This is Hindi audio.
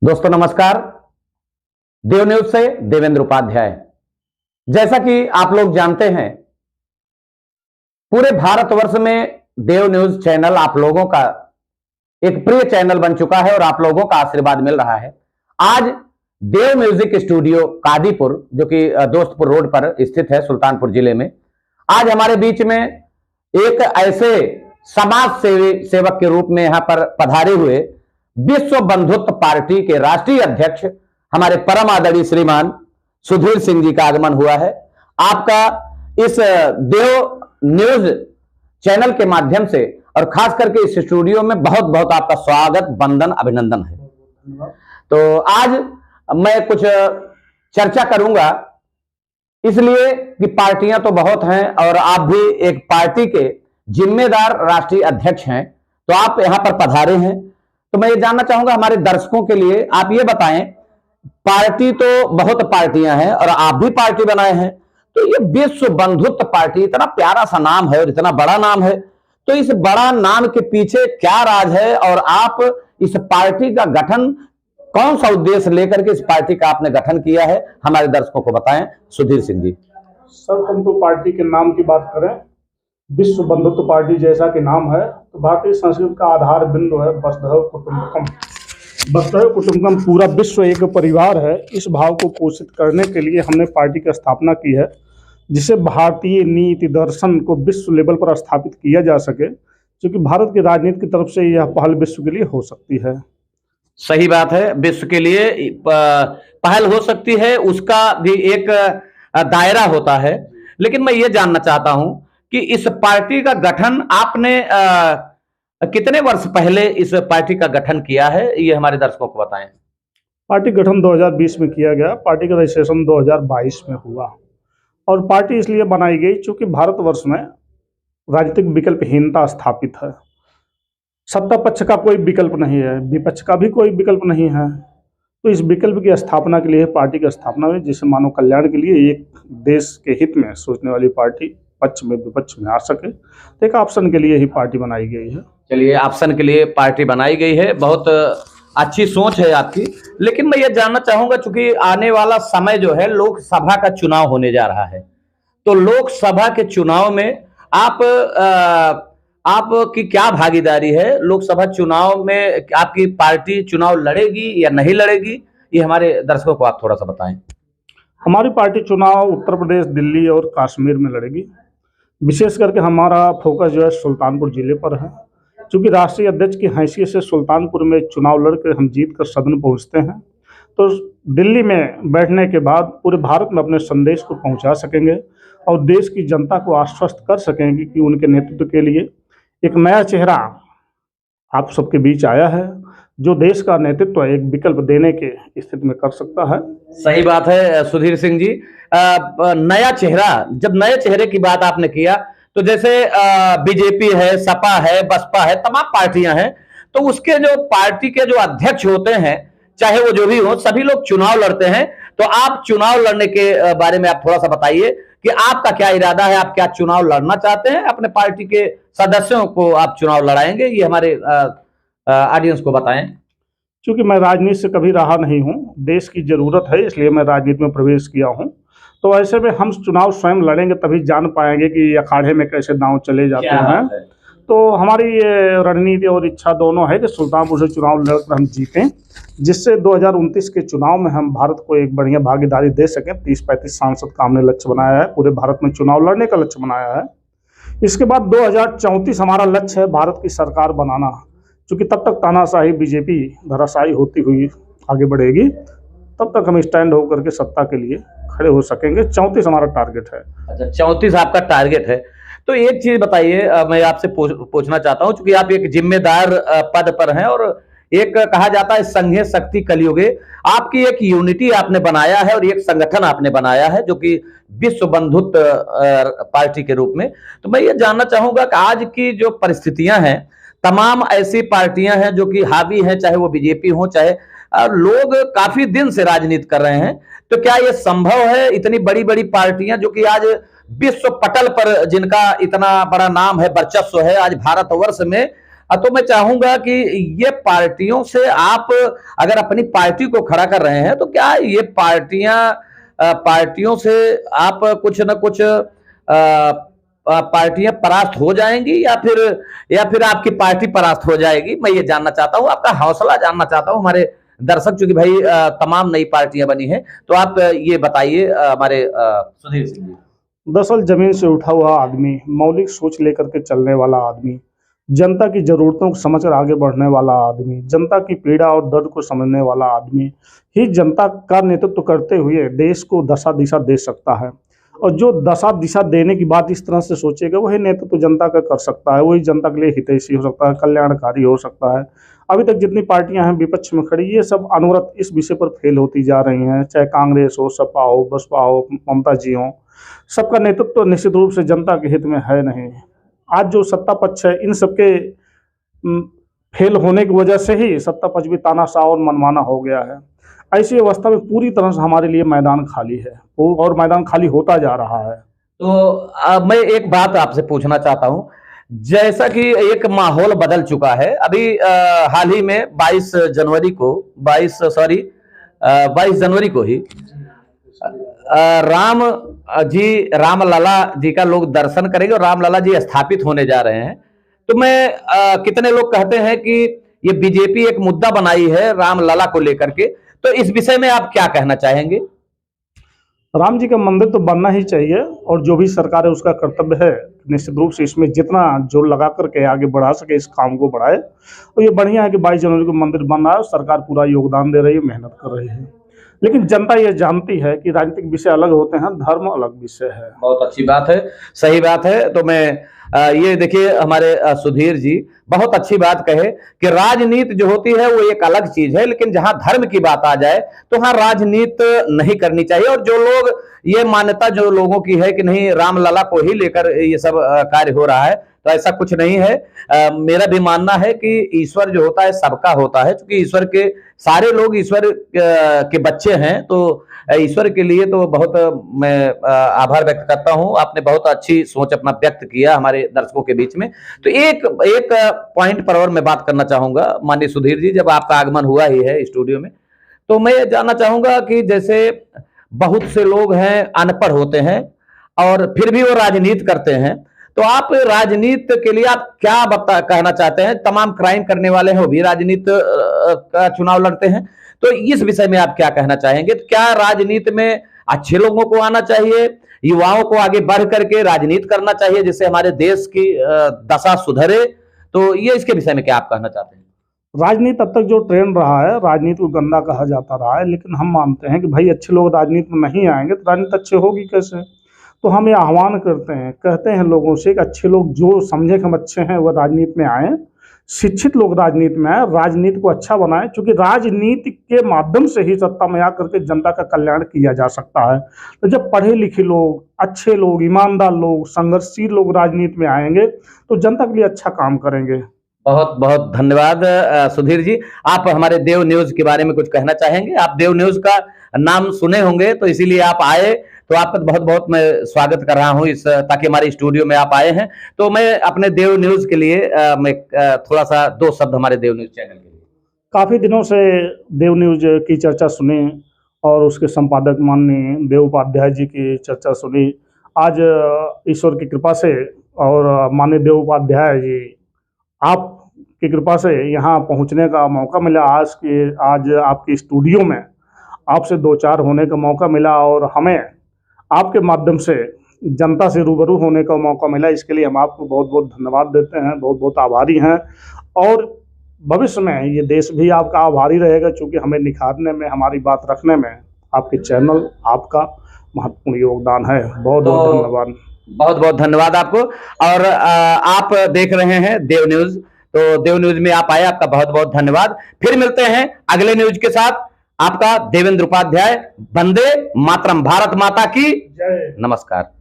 दोस्तों नमस्कार। देव न्यूज से देवेंद्र उपाध्याय। जैसा कि आप लोग जानते हैं, पूरे भारतवर्ष में देव न्यूज चैनल आप लोगों का एक प्रिय चैनल बन चुका है और आप लोगों का आशीर्वाद मिल रहा है। आज देव म्यूजिक स्टूडियो कादीपुर, जो कि दोस्तपुर रोड पर स्थित है सुल्तानपुर जिले में, आज हमारे बीच में एक ऐसे समाज सेवक के रूप में यहां पर पधारे हुए विश्व बंधुत्व पार्टी के राष्ट्रीय अध्यक्ष हमारे परम आदरणीय श्रीमान सुधीर सिंह जी का आगमन हुआ है। आपका इस देव न्यूज चैनल के माध्यम से और खास करके इस स्टूडियो में बहुत बहुत आपका स्वागत, वंदन, अभिनंदन है। तो आज मैं कुछ चर्चा करूंगा, इसलिए कि पार्टियां तो बहुत हैं और आप भी एक पार्टी के जिम्मेदार राष्ट्रीय अध्यक्ष हैं, तो आप यहां पर पधारे हैं। तो मैं ये जानना चाहूंगा हमारे दर्शकों के लिए, आप ये बताएं, पार्टी तो बहुत पार्टियां हैं और आप भी पार्टी बनाए हैं, तो ये विश्व बंधुत्व पार्टी इतना प्यारा सा नाम है और इतना बड़ा नाम है, तो इस बड़ा नाम के पीछे क्या राज है और आप इस पार्टी का गठन कौन सा उद्देश्य लेकर के इस पार्टी का आपने गठन किया है, हमारे दर्शकों को बताएं। सुधीर सिंह जी। सर, हम तो पार्टी के नाम की बात करें, विश्व बंधुत्व पार्टी जैसा कि नाम है, तो भारतीय संस्कृति का आधार बिंदु है वसुधैव कुटुंबकम। वसुधैव कुटुंबकम, पूरा विश्व एक परिवार है। इस भाव को पोषित करने के लिए हमने पार्टी की स्थापना की है, जिसे भारतीय नीति दर्शन को विश्व लेवल पर स्थापित किया जा सके, क्योंकि भारत की राजनीति की तरफ से यह पहल विश्व के लिए हो सकती है। सही बात है, विश्व के लिए पहल हो सकती है, उसका भी एक दायरा होता है। लेकिन मैं ये जानना चाहता हूं कि इस पार्टी का गठन आपने कितने वर्ष पहले इस पार्टी का गठन किया है, ये हमारे दर्शकों को बताएं। पार्टी गठन 2020 में किया गया। पार्टी का रजिस्ट्रेशन 2022 में हुआ और पार्टी इसलिए बनाई गई क्योंकि भारतवर्ष में राजनीतिक विकल्पहीनता स्थापित है। सत्ता पक्ष का कोई विकल्प नहीं है, विपक्ष का भी कोई विकल्प नहीं है। तो इस विकल्प की स्थापना के लिए पार्टी की स्थापना हुई, जिससे मानव कल्याण के लिए एक देश के हित में सोचने वाली पार्टी पक्ष में विपक्ष में आ सके, तो एक ऑप्शन के लिए ही पार्टी बनाई गई है। चलिए, ऑप्शन के लिए पार्टी बनाई गई है, बहुत अच्छी सोच है आपकी। लेकिन मैं ये जानना चाहूंगा, चूंकि आने वाला समय जो है लोकसभा का चुनाव होने जा रहा है, तो लोकसभा के चुनाव में आपकी क्या भागीदारी है? लोकसभा चुनाव में आपकी पार्टी चुनाव लड़ेगी या नहीं लड़ेगी, ये हमारे दर्शकों को आप थोड़ा सा बताएं। हमारी पार्टी चुनाव उत्तर प्रदेश, दिल्ली और कश्मीर में लड़ेगी। विशेष करके हमारा फोकस जो है सुल्तानपुर जिले पर है, क्योंकि राष्ट्रीय अध्यक्ष की हैसियत से सुल्तानपुर में चुनाव लड़कर हम जीत कर सदन पहुंचते हैं, तो दिल्ली में बैठने के बाद पूरे भारत में अपने संदेश को पहुंचा सकेंगे और देश की जनता को आश्वस्त कर सकेंगे कि उनके नेतृत्व के लिए एक नया चेहरा आप सबके बीच आया है, जो देश का नेतृत्व एक विकल्प देने के स्थिति में कर सकता है। सही बात है सुधीर सिंह जी। नया चेहरा, जब नए चेहरे की बात आपने किया, तो जैसे बीजेपी है, सपा है, बसपा है, तमाम पार्टियां हैं, तो उसके जो पार्टी के जो अध्यक्ष होते हैं, चाहे वो जो भी हो, सभी लोग चुनाव लड़ते हैं। तो आप चुनाव लड़ने के बारे में आप थोड़ा सा बताइए कि आपका क्या इरादा है, आप क्या चुनाव लड़ना चाहते हैं, अपने पार्टी के सदस्यों को आप चुनाव लड़ाएंगे, ये हमारे ऑडियंस को बताएं। क्योंकि मैं राजनीति से कभी रहा नहीं हूं, देश की जरूरत है इसलिए मैं राजनीति में प्रवेश किया हूं, तो ऐसे में हम चुनाव स्वयं लड़ेंगे तभी जान पाएंगे कि अखाड़े में कैसे दांव चले जाते हैं। तो हमारी ये रणनीति और इच्छा दोनों है कि सुल्तानपुर से चुनाव लड़कर हम जीतें, जिससे 2029 के चुनाव में हम भारत को एक बढ़िया भागीदारी दे सकें। 30-35 सांसद का हमने लक्ष्य बनाया है, पूरे भारत में चुनाव लड़ने का लक्ष्य बनाया है। इसके बाद 2034 हमारा लक्ष्य है भारत की सरकार बनाना, क्योंकि तब तक तानाशाही बीजेपी धराशायी होती हुई आगे बढ़ेगी, तब तक हम स्टैंड होकर के सत्ता के लिए खड़े हो सकेंगे। 34 हमारा टारगेट है। अच्छा, 34 आपका टारगेट है। तो एक चीज बताइए, मैं आपसे पूछना चाहता हूं, क्योंकि आप एक जिम्मेदार पद पर हैं और एक कहा जाता है संघे शक्ति कलयुगे, आपकी एक यूनिटी आपने बनाया है और एक संगठन आपने बनाया है जो कि विश्व बंधुत्व पार्टी के रूप में। तो मैं ये जानना चाहूंगा कि आज की जो परिस्थितियां हैं, तमाम ऐसी पार्टियां हैं जो कि हावी हैं, चाहे वो बीजेपी हो, चाहे लोग काफी दिन से राजनीति कर रहे हैं, तो क्या ये संभव है, इतनी बड़ी बड़ी पार्टियां जो कि आज विश्व पटल पर जिनका इतना बड़ा नाम है, वर्चस्व है, आज भारतवर्ष में तो मैं चाहूंगा कि ये पार्टियों से आप अगर अपनी पार्टी को खड़ा कर रहे हैं तो क्या ये पार्टियों से आप कुछ न कुछ पार्टियां परास्त हो जाएंगी या फिर आपकी पार्टी परास्त हो जाएगी? मैं ये जानना चाहता हूं, आपका हौसला जानना चाहता हूं। हमारे दर्शक चूंकि भाई तमाम नई पार्टियां बनी हैं, तो आप ये बताइए हमारे सुधीर सिंह जी। दरअसल जमीन से उठा हुआ आदमी, मौलिक सोच लेकर के चलने वाला आदमी, जनता की जरूरतों को समझकर आगे बढ़ने वाला आदमी, जनता की पीड़ा और दर्द को समझने वाला आदमी ही जनता का नेतृत्व करते हुए देश को दशा दिशा दे सकता है। और जो दशा दिशा देने की बात इस तरह से सोचेगा वही नेतृत्व जनता का कर सकता है, वही जनता के लिए हितैषी हो सकता है, कल्याणकारी हो सकता है। अभी तक जितनी पार्टियां हैं विपक्ष में खड़ी, ये सब अनवरत इस विषय पर फेल होती जा रही हैं, चाहे कांग्रेस हो, सपा हो, बसपा हो, ममता जी हो। सबका नेतृत्व निश्चित रूप से जनता के हित में है नहीं। आज जो सत्ता पक्ष है, इन सबके फेल होने की वजह से ही सत्ता पक्ष भी तानाशाह और मनमाना हो गया है। ऐसी अवस्था में पूरी तरह से हमारे लिए मैदान खाली है और मैदान खाली होता जा रहा है। तो मैं एक बात आपसे पूछना चाहता हूं, जैसा कि एक माहौल बदल चुका है। अभी हाल ही में 22 जनवरी को ही रामलला जी का लोग दर्शन करेंगे और रामलला जी स्थापित होने जा रहे हैं। तो कितने लोग कहते हैं कि ये बीजेपी एक मुद्दा बनाई है रामलला को लेकर के, तो इस विषय में आप क्या कहना चाहेंगे? राम जी का मंदिर तो बनना ही चाहिए और जो भी सरकार है उसका कर्तव्य है निश्चित रूप से इसमें जितना जोर लगा करके आगे बढ़ा सके इस काम को बढ़ाए। और ये बढ़िया है कि 22 जनवरी को मंदिर बन रहा है, सरकार पूरा योगदान दे रही है, मेहनत कर रही है। लेकिन जनता ये जानती है कि राजनीतिक विषय अलग होते हैं, धर्म अलग विषय है। बहुत अच्छी बात है, सही बात है। तो मैं ये देखिए हमारे सुधीर जी बहुत अच्छी बात कहे कि राजनीति जो होती है वो एक अलग चीज है, लेकिन जहां धर्म की बात आ जाए तो वहां राजनीति नहीं करनी चाहिए। और जो लोग ये मान्यता जो लोगों की है कि नहीं रामलला को ही लेकर ये सब कार्य हो रहा है, तो ऐसा कुछ नहीं है। मेरा भी मानना है कि ईश्वर जो होता है सबका होता है, क्योंकि ईश्वर के सारे लोग ईश्वर के बच्चे हैं। तो ईश्वर के लिए तो बहुत मैं आभार व्यक्त करता हूं। आपने बहुत अच्छी सोच अपना व्यक्त किया हमारे दर्शकों के बीच में। तो एक पॉइंट पर और मैं बात करना चाहूंगा माननीय सुधीर जी, जब आपका आगमन हुआ ही है स्टूडियो में, तो मैं ये जानना चाहूंगा कि जैसे बहुत से लोग हैं अनपढ़ होते हैं और फिर भी वो राजनीति करते हैं, तो आप राजनीति के लिए आप क्या कहना चाहते हैं? तमाम क्राइम करने वाले हैं वो भी राजनीति का चुनाव लड़ते हैं, तो इस विषय में आप क्या कहना चाहेंगे? तो क्या राजनीति में अच्छे लोगों को आना चाहिए, युवाओं को आगे बढ़ करके राजनीति करना चाहिए जिससे हमारे देश की दशा सुधरे? तो ये इसके विषय में क्या आप कहना चाहते हैं? राजनीति अब तक जो ट्रेंड रहा है, राजनीति को गंदा कहा जाता रहा है, लेकिन हम मानते हैं कि भाई अच्छे लोग राजनीति में नहीं आएंगे तो राजनीति अच्छे होगी कैसे। तो हम ये आह्वान करते हैं, कहते हैं लोगों से कि अच्छे लोग जो समझे कि हम अच्छे हैं वह राजनीति में आए, शिक्षित लोग राजनीति में आए, राजनीति को अच्छा बनाएं, क्योंकि राजनीति के माध्यम से ही सत्ता में आकर के जनता का कल्याण किया जा सकता है। तो जब पढ़े लिखे लोग, अच्छे लोग, ईमानदार लोग, संघर्षशील लोग राजनीति में आएंगे तो जनता के लिए अच्छा काम करेंगे। बहुत बहुत धन्यवाद सुधीर जी। आप हमारे देव न्यूज के बारे में कुछ कहना चाहेंगे? आप देव न्यूज का नाम सुने होंगे तो इसीलिए आप आए, तो आपका बहुत बहुत मैं स्वागत कर रहा हूं ताकि हमारे स्टूडियो में आप आए हैं। तो मैं अपने देव न्यूज के लिए मैं थोड़ा सा 2 शब्द हमारे देव न्यूज चैनल के लिए। काफ़ी दिनों से देव न्यूज की चर्चा सुनी और उसके संपादक माननीय देव उपाध्याय जी की चर्चा सुनी। आज ईश्वर की कृपा से और माननीय देव उपाध्याय जी आपकी कृपा से यहाँ पहुँचने का मौका मिला। आज आपके स्टूडियो में आपसे 2-4 होने का मौका मिला और हमें आपके माध्यम से जनता से रूबरू होने का मौका मिला। इसके लिए हम आपको बहुत बहुत धन्यवाद देते हैं, बहुत बहुत आभारी हैं। और भविष्य में ये देश भी आपका आभारी रहेगा, क्योंकि हमें निखारने में, हमारी बात रखने में आपके चैनल, आपका महत्वपूर्ण योगदान है। बहुत बहुत धन्यवाद। बहुत बहुत धन्यवाद आपको। और आप देख रहे हैं देव न्यूज, तो देव न्यूज में आप आए, आपका बहुत बहुत धन्यवाद। फिर मिलते हैं अगले न्यूज के साथ। आपका देवेंद्र उपाध्याय। वंदे मातरम। भारत माता की जय। नमस्कार।